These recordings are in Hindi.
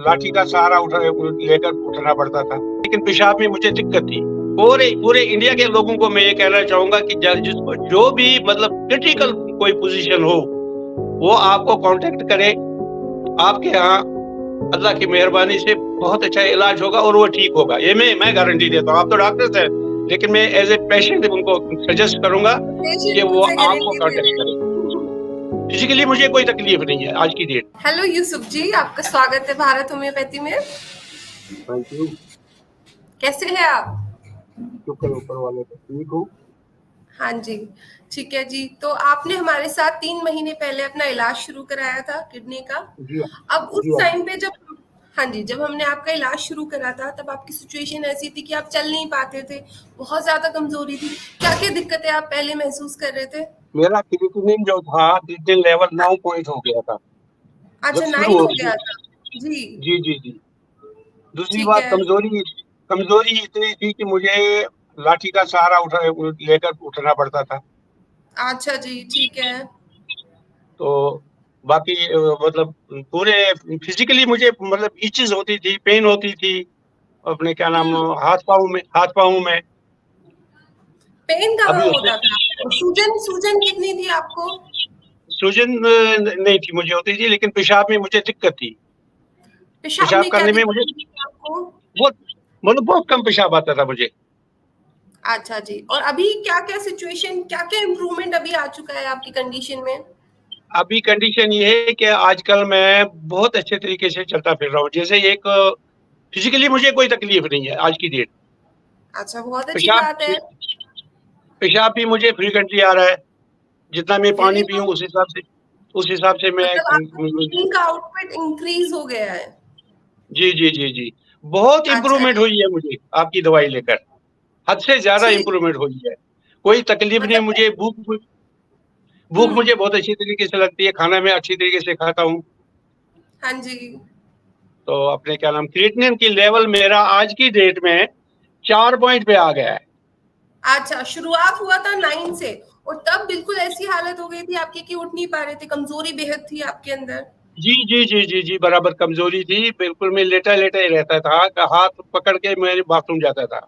लाठी का सहारा लेकर उठना पड़ता था। लेकिन पेशाब में मुझे दिक्कत थी। पूरे पूरे इंडिया के लोगों को मैं ये कहना चाहूंगा कि जिसको जो भी मतलब क्रिटिकल कोई पोजीशन हो वो आपको कांटेक्ट करे। आपके यहाँ अल्लाह की मेहरबानी से बहुत अच्छा इलाज होगा और वो ठीक होगा, ये मैं गारंटी देता हूँ। आप तो डॉक्टर हैं, लेकिन मैं एज ए पेशेंट उनको सजेस्ट करूंगा कि वो आपको कांटेक्ट करें। फिजिकली मुझे कोई तकलीफ नहीं है आज की डेट। हेलो यूसुफ जी, आपका स्वागत है भारत होम्योपैथी में। Thank you. कैसे हैं आप? शुक्र ऊपर वाले का, ठीक हूँ। हाँ जी, ठीक है जी। तो आपने हमारे साथ 3 महीने पहले अपना इलाज शुरू कराया था किडनी का। जी अब उस जी। टाइम पे हाँ जी, जब हमने आपका इलाज शुरू करा था तब आपकी सिचुएशन ऐसी थी कि आप चल नहीं पाते थे, बहुत ज्यादा कमजोरी थी। क्या क्या दिक्कतें आप पहले महसूस कर रहे थे? मेरा क्रिएटिनिन जो था क्रिएटिनिन लेवल 9 पॉइंट हो गया था जब अच्छा, शुरू 9 हो हो गया था। जी। जी जी जी। दूसरी ठीक बात, है। कमजोरी कमजोरी इतनी थी कि मुझे लाठी का सहारा लेकर उठना पड़ता था। अच्छा जी, ठीक है। तो बाकी मतलब पूरे फिजिकली मुझे मतलब इचेस होती थी, पेन होती थी अपने क्या नाम हम्म। हाथ पाँव में। पेन कहाँ अभी उससे होता था आपको? सूजन सूजन कितनी थी आपको? सूजन नहीं थी मुझे होती थी, लेकिन पेशाब में मुझे दिक्कत थी। पेशाब पेशाब में क्या करने में मुझे दिक्कत थी आपको? बहुत मतलब बहुत कम पेशाब आता था मुझे। अच्छा जी। और अभी क्या क्या सिचुएशन, क्या क्या इम्प्रूवमेंट अभी आ चुका है आपकी कंडीशन में? अभी कंडीशन ये है कि आजकल मैं बहुत अच्छे तरीके से चलता फिर रहा हूँ। जैसे एक फिजिकली मुझे कोई तकलीफ नहीं है आज की डेट। अच्छा, बहुत अच्छी पेशाब बात है। पेशाब भी मुझे फ्रीक्वेंटली आ रहा है। जितना मैं पानी वेरी पीऊँ गुड। उस हिसाब से मैं मतलब आपका किडनी का आउटपुट इंक्रीज हो गया है। जी जी जी जी। बहुत अच्छा इम्प्रूवमेंट जी। हुई है मुझे आपकी दवाई लेकर। हद से ज्यादा ठीक। इम्प्रूवमेंट हुई है। कोई तकलीफ नहीं मतलब मुझे। भूख भूख हम्म। मुझे बहुत अच्छी तरीके से लगती है, खाना मैं अच्छी तरीके से खाता हूँ। हाँ जी। तो अपने क्या नाम क्रिएटिनिन की लेवल मेरा आज की डेट में 4 पॉइंट पे आ गया है। अच्छा, शुरुआत हुआ था 9 से और तब बिल्कुल ऐसी हालत हो गई थी आपकी कि उठ नहीं पा रहे थे, कमजोरी बेहद थी आपके अंदर। जी जी जी जी जी, बराबर कमजोरी थी। बिल्कुल मैं लेटा लेटा ही रहता था, हाथ पकड़ के मैं बाथरूम जाता था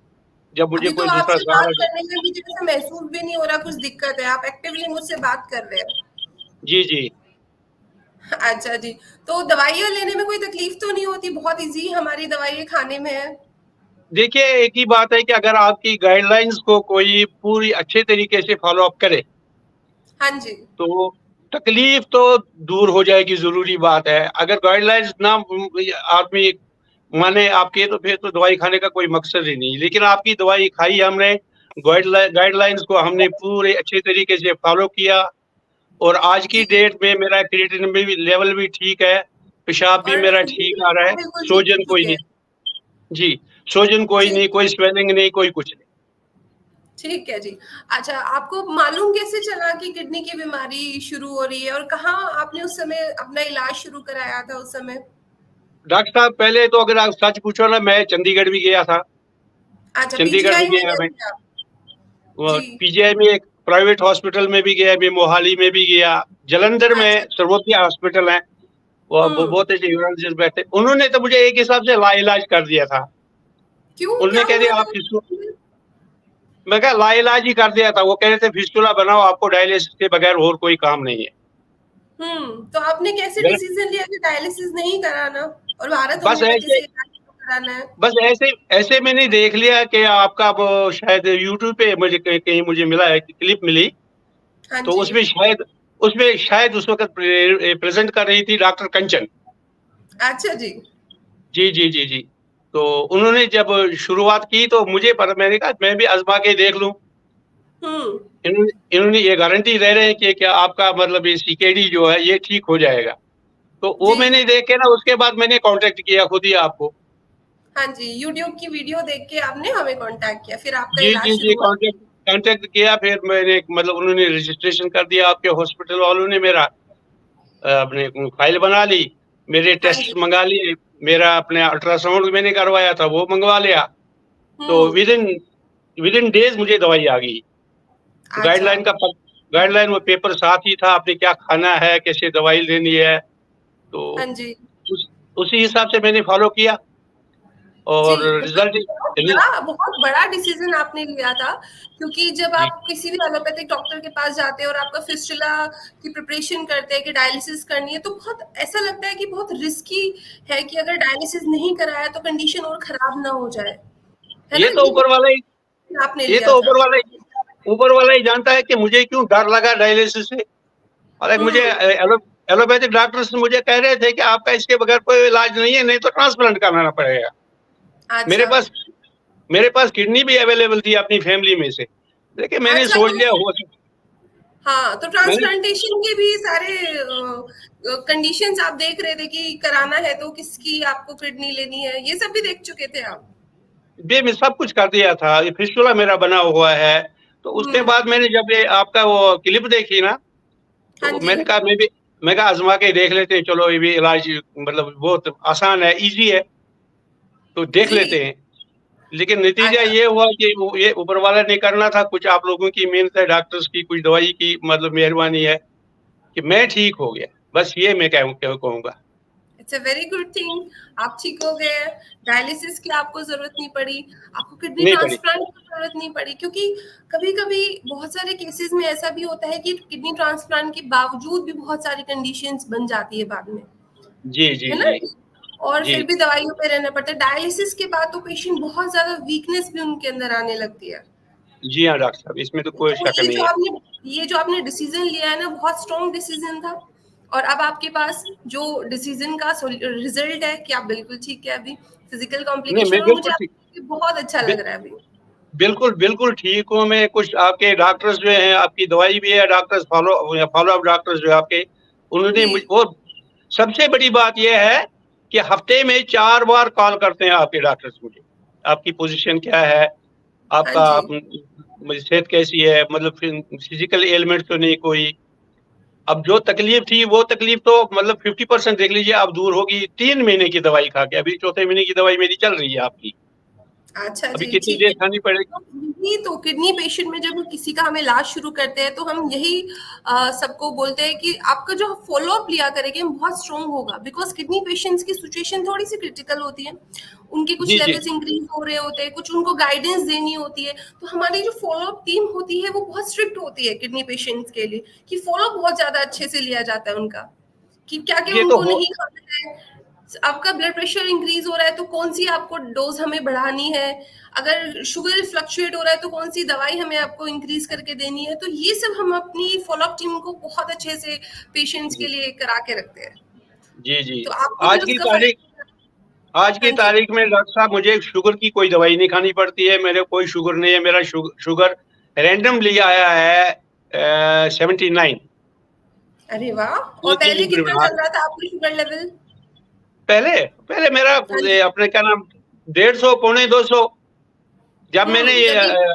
जब मुझे अभी तो कोई दूसरा आपसे बात सहारा। करने में भी जैसे महसूस भी नहीं हो रहा कुछ दिक्कत है, आप एक्टिवली मुझसे बात कर रहे हैं। जी जी। अच्छा जी। तो दवाइयाँ लेने में कोई तकलीफ तो नहीं होती? बहुत इजी हमारी दवाइयाँ खाने में है। देखिए, एक ही बात है कि अगर आपकी गाइडलाइंस को कोई पूरी अच्छे तरीके से फॉलो अप करे हाँ जी। तो तकलीफ तो दूर हो जाएगी, जरूरी बात है। अगर गाइडलाइंस ना आदमी माने आपके, तो फिर तो दवाई खाने का कोई मकसद ही नहीं। लेकिन आपकी दवाई खाई हमने, गाइडलाइंस को हमने पूरे अच्छे तरीके से फॉलो किया, और आज की जी। डेट में मेरा क्रिएटिनिन में भी लेवल भी ठीक है, पेशाब भी और मेरा किडनी ठीक आ रहा है। बिल्कुल ठीक हो सोजन कोई चुके नहीं। हैं। जी। सोजन कोई ठीक। नहीं, कोई स्वेलिंग नहीं, कोई कुछ नहीं। ठीक है जी। अच्छा, आपको मालूम कैसे चला कि किडनी की बीमारी शुरू हो रही है और कहाँ आपने उस समय अपना इलाज शुरू कराया था उस समय? डॉक्टर साहब, पहले तो अगर आप सच पूछो ना, मैं चंडीगढ़ भी गया था। अच्छा, चंडीगढ़ भी पीजीआई में गया गए मैं। थे आप? वो जी। पीजीआई में एक प्राइवेट हॉस्पिटल में भी गया, मैं मोहाली में भी गया, जलंधर अच्छा। में सर्वोदय हॉस्पिटल है, वो हम्म। बहुत अच्छे यूरोलॉजिस्ट बैठे, उन्होंने तो मुझे एक हिसाब से लाइलाज कर दिया था। क्यों, उन्होंने क्या कह हुआ दिया आप था? फिस्टू मैं कहा लाइलाज ही कर दिया था। वो कह रहे थे फिस्टुला बनाओ, आपको डायलिसिस के बगैर और कोई काम नहीं है। तो आपने कैसे गलत। डिसीजन लिया कि डायलिसिस नहीं कराना और भारत बस होम्योपैथी ऐसे से इलाज शुरू कराना है? बस ऐसे ऐसे मैंने देख लिया कि आपका वो शायद यूट्यूब पे मुझे कहीं कहीं मुझे मिला है, क्लिप मिली। हाँ तो जी। उसमें शायद उस वक्त प्रेजेंट कर रही थी डॉक्टर कंचन। अच्छा जी। जी जी जी जी। तो उन्होंने जब शुरुआत की तो मुझे पर मैंने कहा मैं भी आजमा के देख लूं। हम्म। इन्होंने ये गारंटी दे रहे हैं कि क्या आपका मतलब ये सीकेडी जो है ये ठीक हो जाएगा। तो वो जी। मैंने देख के ना, उसके बाद मैंने कांटेक्ट किया खुद ही आपको। हाँ जी, यूट्यूब की वीडियो देख के आपने हमें कांटेक्ट किया, फिर आपका जी इलाज जी जी। शुरू हुआ। कांटेक्ट कांटेक्ट किया, फिर मैंने मतलब उन्होंने रजिस्ट्रेशन कर दिया, आपके हॉस्पिटल वालों ने मेरा अपने फाइल बना ली, मेरे हाँ टेस्ट जी। मंगा लिए, मेरा अपने अल्ट्रासाउंड मैंने करवाया था वो मंगवा लिया। तो हम्म। विद इन डेज मुझे दवाई आ गई। अच्छा। गाइडलाइन वो पेपर साथ ही था, आपने क्या खाना है, कैसे दवाई लेनी है। तो हाँ जी। उसी हिसाब से मैंने फॉलो किया जी, और मतलब रिजल्ट बहुत बड़ा डिसीजन आपने लिया था, क्योंकि जब जी, आप किसी भी एलोपैथिक डॉक्टर के पास जाते हैं और आपका फिस्टुला की प्रिपरेशन करते हैं कि डायलिसिस करनी है, तो बहुत ऐसा लगता है कि बहुत रिस्की है कि अगर डायलिसिस नहीं कराया तो कंडीशन और खराब ना हो जाए, है ये ना? तो ये ऊपर वाला ही आपने ये लिया तो था। ऊपर वाला ही जानता है कि मुझे क्यों डर लगा डायलिसिस से। और एक मुझे हुँ, एलोपैथिक डॉक्टर्स मुझे कह रहे थे कि आपका इसके बगैर कोई इलाज नहीं है, नहीं तो ट्रांसप्लांट कराना पड़ेगा। मेरे अच्छा। पास मेरे पास किडनी भी अवेलेबल थी अपनी फैमिली में से, लेकिन मैंने अच्छा, सोच तो लिया हो हाँ, तो मैंने ट्रांसप्लांटेशन के भी सारे कंडीशंस आप देख रहे थे कि कराना है तो किसकी आपको किडनी लेनी है, ये सब भी देख चुके थे आप? मैं सब कुछ कर दिया था। ये फिस्टुला मेरा बना हुआ है। तो हुँ, उसके बाद मैंने जब ये आपका वो क्लिप देखी ना, हाँ तो जी। मैं कहा आजमा के देख लेते हैं, चलो ये भी इलाज मतलब बहुत आसान है, इजी है, तो देख जी, लेते हैं। लेकिन नतीजा अच्छा, ये हुआ कि ये ऊपर वाला ने करना था, कुछ आप लोगों की मेहनत है, डॉक्टर्स की कुछ दवाई की मतलब मेहरबानी है कि मैं ठीक हो गया। बस ये मैं कहूंगा। It's a very good thing. आप ठीक हो गए, डायलिसिस की आपको ज़रूरत नहीं पड़ी, आपको किडनी नहीं पड़ी। ट्रांसप्लांट की ज़रूरत नहीं पड़ी, क्योंकि कभी-कभी बहुत सारे केसेज़ में ऐसा भी होता है कि किडनी ट्रांसप्लांट के बावजूद भी बहुत सारी कंडीशंस बन जाती है बाद में। जी, जी, है ना? जी, और जी। फिर भी दवाइयों पे रहना पड़ता है। डायलिसिस के बाद तो पेशेंट बहुत ज़्यादा वीकनेस भी उनके अंदर आने लगती है। जी हाँ, डॉक्टर साहब, इसमें तो कोई तो शक नहीं है। ये जो आपने डिसीज़न लिया है ना, बहुत स्ट्रॉन्ग डिसीज़न था, और अब आपके पास जो डिसीज़न का रिज़ल्ट है कि आप बिल्कुल ठीक है अभी, फिज़िकल नहीं, कॉम्प्लिकेशन, मैं और मुझे बिल्कुल ठीक आपको बहुत अच्छा बि लग रहा है अभी। बिल्कुल, बिल्कुल ठीक हूँ मैं। कुछ आपके डॉक्टर्स जो हैं, आपकी दवाई भी है, डॉक्टर्स फ़ॉलो अप डॉक्टर्स जो आपके, उन्होंने मुझ जी, वो सबसे बड़ी बात ये है कि हफ़्ते में 4 बार कॉल करते हैं आपके डॉक्टर्स मुझे। आपकी पोज़ीशन क्या है? हाँ आपका जी। सेहत कैसी है? मतलब फिज़िकल एलिमेंट तो नहीं कोई? अब जो तकलीफ़ थी, वो तकलीफ़ तो मतलब 50% देख लीजिए अब दूर होगी 3 महीने की दवाई खा के। अभी चौथे महीने की दवाई मेरी चल रही है आपकी। अच्छा अभी जी, कितनी ठीक देर है। खानी पड़ेगी? तो यही तो किडनी पेशेंट में जब किसी का हम इलाज शुरू करते हैं तो हम यही सबको बोलते हैं कि आपका जो फ़ॉलो अप लिया करेंगे बहुत स्ट्रॉन्ग होगा, बिकॉज़ किडनी पेशेंट्स की सिचुएशन थोड़ी-सी क्रिटिकल होती है। उनके कुछ जी, जी। लेवल्स इंक्रीज़ हो रहे होते हैं, कुछ उनको गाइडेंस देनी होती है। तो हमारी जो फ़ॉलो अप टीम होती है वो बहुत स्ट्रिक्ट होती है किडनी पेशेंट्स के लिए, कि फ़ॉलो अप बहुत ज़्यादा अच्छे से लिया जाता है उनका, कि क्या-क्या ये तो उनको हो नहीं खाना है। आपका ब्लड प्रेशर इंक्रीज हो रहा है तो कौन सी आपको डोज हमें बढ़ानी है, अगर शुगर फ्लक्चुएट हो रहा है तो कौन सी दवाई हमें आपको इंक्रीज करके देनी है, तो ये सब हम अपनी फॉलोअप टीम को बहुत अच्छे से पेशेंट्स के जी, लिए करा के रखते हैं। जी, जी। तो आपको भी आज की उसका तारीख फायदा। आज की हाँ जी। तारीख में डॉक्टर साहब मुझे शुगर की कोई दवाई नहीं खानी पड़ती है। मेरे कोई शुगर नहीं है। मेरा शुगर रैंडमली आया है 79। अरे वाह, और ये पहले तीन कितना चल रहा था आपका शुगर लेवल? पहले पहले मेरा हाँ जी। अपने क्या नाम 150 पौने 200। जब मैंने ये तभी।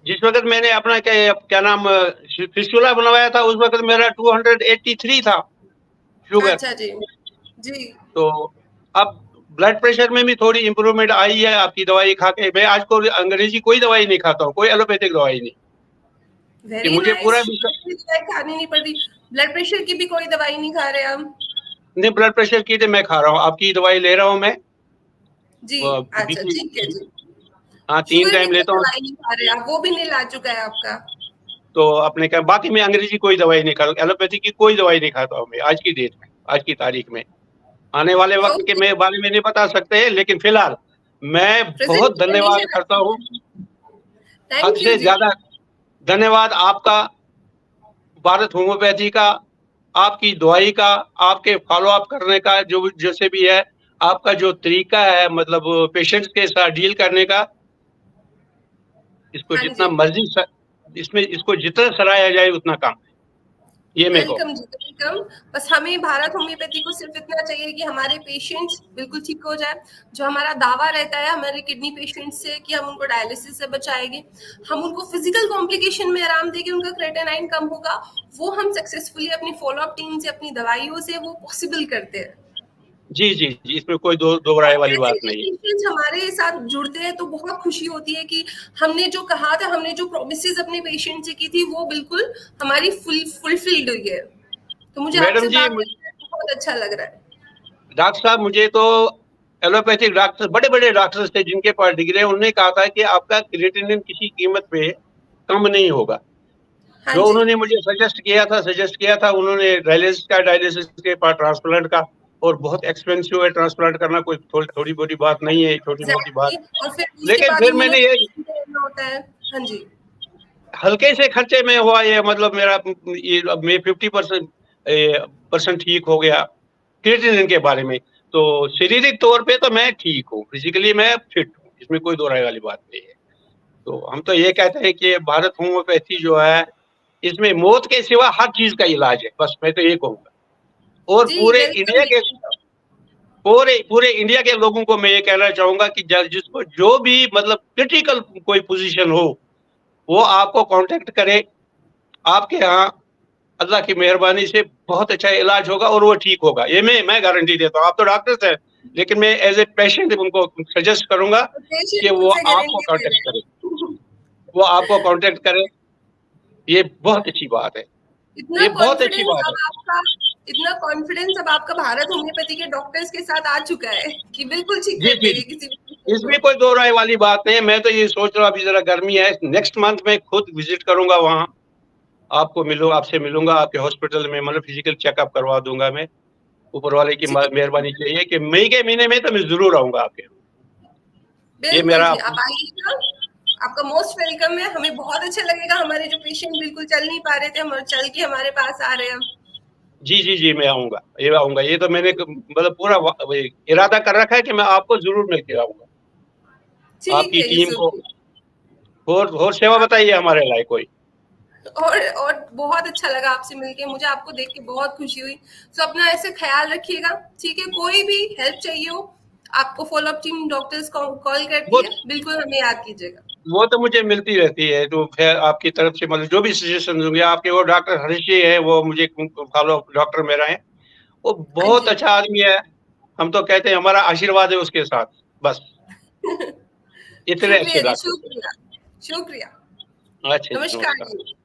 जिस वक़्त मैंने अपना क्या नाम फिस्टुला बनवाया था, उस वक़्त मेरा 283 था शुगर। अच्छा जी। जी। तो अब ब्लड प्रेशर में भी थोड़ी इम्प्रूवमेंट आई है आपकी दवाई खा के। मैं आज को अंग्रेजी कोई दवाई नहीं खाता हूँ, कोई एलोपैथिक दवाई नहीं। कि वेरी मुझे नाइस, पूरा शुगर की दवाई खानी नहीं पड़ रही, ब्लड प्रेशर की भी कोई दवाई नहीं खा रहे हम। नहीं, ब्लड प्रेशर की तो मैं खा रहा हूँ, आपकी दवाई ले रहा हूँ मैं। जी। अच्छा, बीपी ठीक है जी। हाँ 3 शुगर की टाइम कोई लेता हूँ। दवाई नहीं खा रहे आप, वो भी नहीं ला चुका है आपका। तो अपने क्या बाकी मैं अंग्रेजी कोई दवाई नहीं खाता, एलोपैथी की कोई दवाई नहीं खाता हूँ मैं आज की डेट में, आज की तारीख में। आने वाले वक्त के ओके। मैं बारे में नहीं बता सकते, लेकिन फिलहाल मैं प्रेजेंट बहुत की धन्यवाद कंडीशन करता अच्छी हूँ। है। हद थैंक यू से जी। ज्यादा धन्यवाद आपका, भारत होम्योपैथी का, आपकी दवाई का, आपके फॉलो अप करने का, जो जैसे भी है, आपका जो तरीका है मतलब पेशेंट्स के साथ डील करने का, इसको हाँ जितना जी। मर्जी इसमें इसको जितना सराहा जाए उतना कम है, ये मैं वेलकम कहूँ। जी, वेलकम। बस हमें भारत होम्योपैथी को सिर्फ इतना चाहिए कि हमारे पेशेंट्स बिल्कुल ठीक हो जाए। जो हमारा दावा रहता है हमारे किडनी पेशेंट्स से कि हम उनको डायलिसिस से बचाएंगे, हम उनको फिजिकल कॉम्प्लिकेशन में आराम देंगे, उनका क्रेटेनाइन कम होगा, वो हम सक्सेसफुली अपनी फॉलो अप टीम से, अपनी दवाइयों से वो पॉसिबल करते हैं। जी, जी, जी, इसमें कोई दो राय वाली ऐसे बात ही नहीं है। पेशेंट्स हमारे साथ जुड़ते हैं तो बहुत खुशी होती है कि हमने जो कहा था, हमने जो प्रोमिसेस अपने पेशेंट से की थी, वो बिल्कुल हमारी फुलफिल्ड हुई है। तो मुझे मैडम आपसे जी बात करके बहुत अच्छा लग रहा है। डॉक्टर साहब मुझे तो एलोपैथिक डॉक्टर बड़े-बड़े डॉक्टर्स थे जिनके पास डिग्री है, उन्होंने कहा था कि आपका क्रिएटिनिन किसी कीमत पे कम नहीं होगा। हाँ जो जी। उन्होंने मुझे सजेस्ट किया था उन्होंने डायलिसिस के बाद ट्रांसप्लांट का, और बहुत एक्सपेंसिव है ट्रांसप्लांट करना, कोई थोड़ी मोटी बात नहीं है, छोटी-मोटी बात। एग्ज़ैक्टली, और फिर उसके लेकिन बाद फिर मैंने ये इम्यूनोथेरेपी करना होता है। हाँ जी। हल्के से खर्चे में हुआ ये, मतलब मेरा ये अब मैं 50% परसेंट ठीक हो गया क्रिएटिनिन के बारे में। तो शारीरिक तौर पे तो मैं ठीक हूँ, फिज़िकली मैं फिट हूँ, इसमें कोई दो राय वाली बात नहीं है। तो हम तो ये कहते हैं कि भारत होम्योपैथी जो है, इसमें मौत के सिवा हर चीज़ का इलाज है, बस मैं तो ये कहूँगा। और जी, वेलकम यही तो। पूरे पूरे इंडिया के लोगों को मैं ये कहना चाहूँगा कि ज जिसको जो भी मतलब क्रिटिकल कोई पोज़ीशन हो, वो आपको कॉन्टैक्ट करे। आपके यहाँ अल्लाह की मेहरबानी से बहुत अच्छा इलाज होगा और वो ठीक होगा। ये मैं गारंटी देता हूँ। आप तो डॉक्टर्स हैं, लेकिन मैं एज़ ए पेशेंट उनको सजेस्ट करूँगा कि पेशेंट वो मुझसे आपको गारंटी दे कॉन्टैक्ट रहे करें। हैं। वो आपको कॉन्टैक्ट करें, ये बहुत अच्छी बात है। इतना ये बहुत अच्छी कॉन्फिडेंस बात है। अब आपका इतना कॉन्फिडेंस अब आपका भारत होम्योपैथी के डॉक्टर्स के साथ आ चुका है कि बिल्कुल ठीक जी, कर जी। देंगे किसी भी पेशेंट को। इसमें कोई दो राय वाली बात नहीं है। मैं तो ये सोच रहा हूँ, अभी ज़रा गर्मी है, नेक्स्ट मंथ मैं खुद विज़िट करूँगा वहाँ। आपसे मिलूँगा, आपके हॉस्पिटल में मतलब फिज़िकल चेकअप करवा दूँगा मैं। ऊपर वाले की जी, मेहरबानी चाहिए कि मई के महीने में तो मैं ज़रूर आऊँगा आपके। ये बिल्कुल मेरा जी, आप आइएगा, आपका मोस्ट वेलकम है। हमें बहुत अच्छा लगेगा, हमारे जो पेशेंट बिल्कुल चल नहीं पा रहे थे, हम चल के हमारे पास आ रहे हैं अब। जी, जी, जी, मैं आऊँगा, ये आऊँगा। ये तो मैंने मतलब पूरा वही इरादा कर रखा है कि मैं आपको ज़रूर मिल के आऊँगा। ठीक आपकी है, टीम को यूसुफ। और सेवा बताइए हमारे लायक कोई। और बहुत अच्छा लगा आपसे मिलके, मुझे आपको देख के बहुत खुशी हुई। सो अपना ऐसे ख़्याल रखिएगा, ठीक है? कोई भी हेल्प चाहिए हो, आपको फ़ॉलो अप टीम डॉक्टर्स को कॉल वो करती है, बिल्कुल हमें याद कीजिएगा। वो तो मुझे मिलती रहती है, तो ख़ैर आपकी तरफ से मतलब जो भी सजेशन होंगे, आपके वो डॉक्टर हरीश जी हैं, वो मुझे फॉलो डॉक्टर मेरा है। वो हाँ बहुत जी। अच्छा आदमी है। हम तो कहते हैं हमारा आशीर्वाद है उसके साथ, बस। इतने अच्छे शुक्रिया जी, डॉक्टर थे। शुक्रिया। शुक्रिया। अच्छा जी, नमस्कार नमस्कार। जी।